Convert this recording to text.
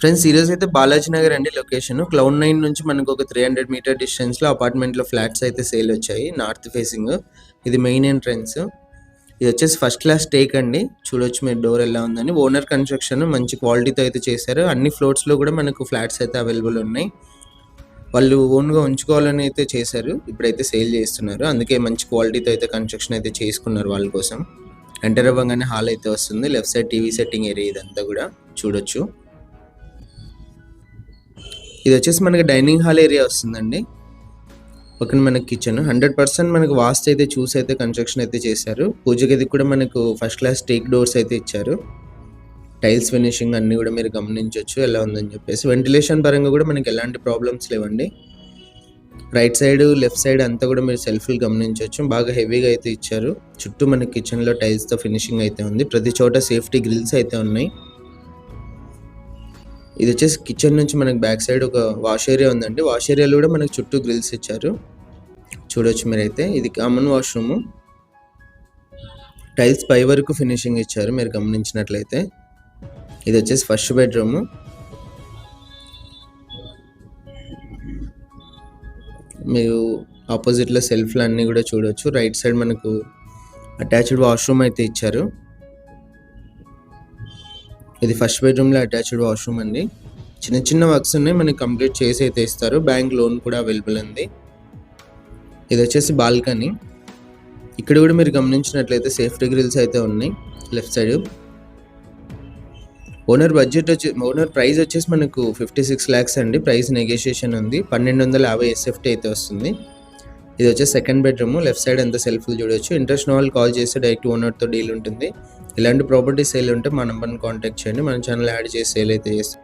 Friends ఈరోజు అయితే బాలాజీ నగర్ అండి లొకేషన్. Cloud9 నుంచి మనకు ఒక 300 మీటర్ డిస్టెన్స్లో అపార్ట్మెంట్లో ఫ్లాట్స్ అయితే సేల్ వచ్చాయి. నార్త్ ఫేసింగ్, ఇది మెయిన్ ఎంట్రన్స్. ఇది వచ్చేసి ఫస్ట్ క్లాస్ టేక్ అండి. చూడొచ్చు మీరు డోర్ ఎలా ఉందని. ఓనర్ కన్స్ట్రక్షన్ మంచి క్వాలిటీతో అయితే చేశారు. అన్ని ఫ్లోర్స్లో కూడా మనకు ఫ్లాట్స్ అయితే అవైలబుల్ ఉన్నాయి. వాళ్ళు ఓన్గా ఉంచుకోవాలని అయితే చేశారు, ఇప్పుడైతే సేల్ చేస్తున్నారు. అందుకే మంచి క్వాలిటీతో అయితే కన్స్ట్రక్షన్ అయితే చేసుకున్నారు వాళ్ళ కోసం. ఎంటర్ అవ్వగానే హాల్ అయితే వస్తుంది. Left side TV setting area ఇదంతా కూడా చూడొచ్చు. ఇది వచ్చేసి మనకి డైనింగ్ హాల్ ఏరియా వస్తుందండి. పక్కన మనకి కిచెన్. 100% మనకు వాస్తు అయితే చూసి అయితే కన్స్ట్రక్షన్ అయితే చేశారు. పూజ గదికి కూడా మనకు ఫస్ట్ క్లాస్ టేక్ డోర్స్ అయితే ఇచ్చారు. టైల్స్ ఫినిషింగ్ అన్నీ కూడా మీరు గమనించవచ్చు ఎలా ఉందని చెప్పేసి. వెంటిలేషన్ పరంగా కూడా మనకి ఎలాంటి ప్రాబ్లమ్స్ లేవండి. రైట్ సైడ్ లెఫ్ట్ సైడ్ అంతా కూడా మీరు సెల్ఫ్లు గమనించవచ్చు. బాగా హెవీగా అయితే ఇచ్చారు. చుట్టూ మనకి కిచెన్లో టైల్స్తో ఫినిషింగ్ అయితే ఉంది. ప్రతి చోట సేఫ్టీ గ్రిల్స్ అయితే ఉన్నాయి. ఇది వచ్చేసి కిచెన్ నుంచి మనకి బ్యాక్ సైడ్ ఒక వాష్ ఏరియా ఉందండి. వాష్ ఏరియాలో కూడా మనకి చుట్టూ గ్రిల్స్ ఇచ్చారు, చూడొచ్చు మీరైతే. ఇది కామన్ వాష్రూమ్. టైల్స్ పై వరకు ఫినిషింగ్ ఇచ్చారు మీరు గమనించినట్లయితే. ఇది వచ్చేసి ఫస్ట్ బెడ్రూమ్. మీరు ఆపోజిట్లో సెల్ఫ్లు అన్నీ కూడా చూడొచ్చు. రైట్ సైడ్ మనకు అటాచ్డ్ వాష్రూమ్ అయితే ఇచ్చారు. ఇది ఫస్ట్ బెడ్రూమ్లో అటాచ్డ్ వాష్రూమ్ అండి. చిన్న చిన్న వర్క్స్ ఉన్నాయి, మనకి కంప్లీట్ చేసి అయితే ఇస్తారు. బ్యాంక్ లోన్ కూడా అవైలబుల్ ఉంది. ఇది వచ్చేసి బాల్కనీ. ఇక్కడ కూడా మీరు గమనించినట్లయితే సేఫ్టీ గ్రిల్స్ అయితే ఉన్నాయి లెఫ్ట్ సైడ్. ఓనర్ ప్రైస్ వచ్చేసి మనకు 56 lakhs అండి. ప్రైస్ నెగోషియేషన్ ఉంది. 1250 SFT అయితే వస్తుంది. ఇది వచ్చేసి సెకండ్ బెడ్రూమ్. లెఫ్ట్ సైడ్ ఎంత సెల్ఫ్లు చూడొచ్చు. ఇంట్రెస్ట్ ఉన్న వాళ్ళు కాల్ చేస్తే డైరెక్ట్ ఓనర్తో డీల్ ఉంటుంది. ఇలాంటి ప్రాపర్టీ సేల్ ఉంటే మా నెంబర్ని కాంటాక్ట్ చేయండి. మన ఛానల్ యాడ్ చేసి సేల్ అయితే చేస్తాం.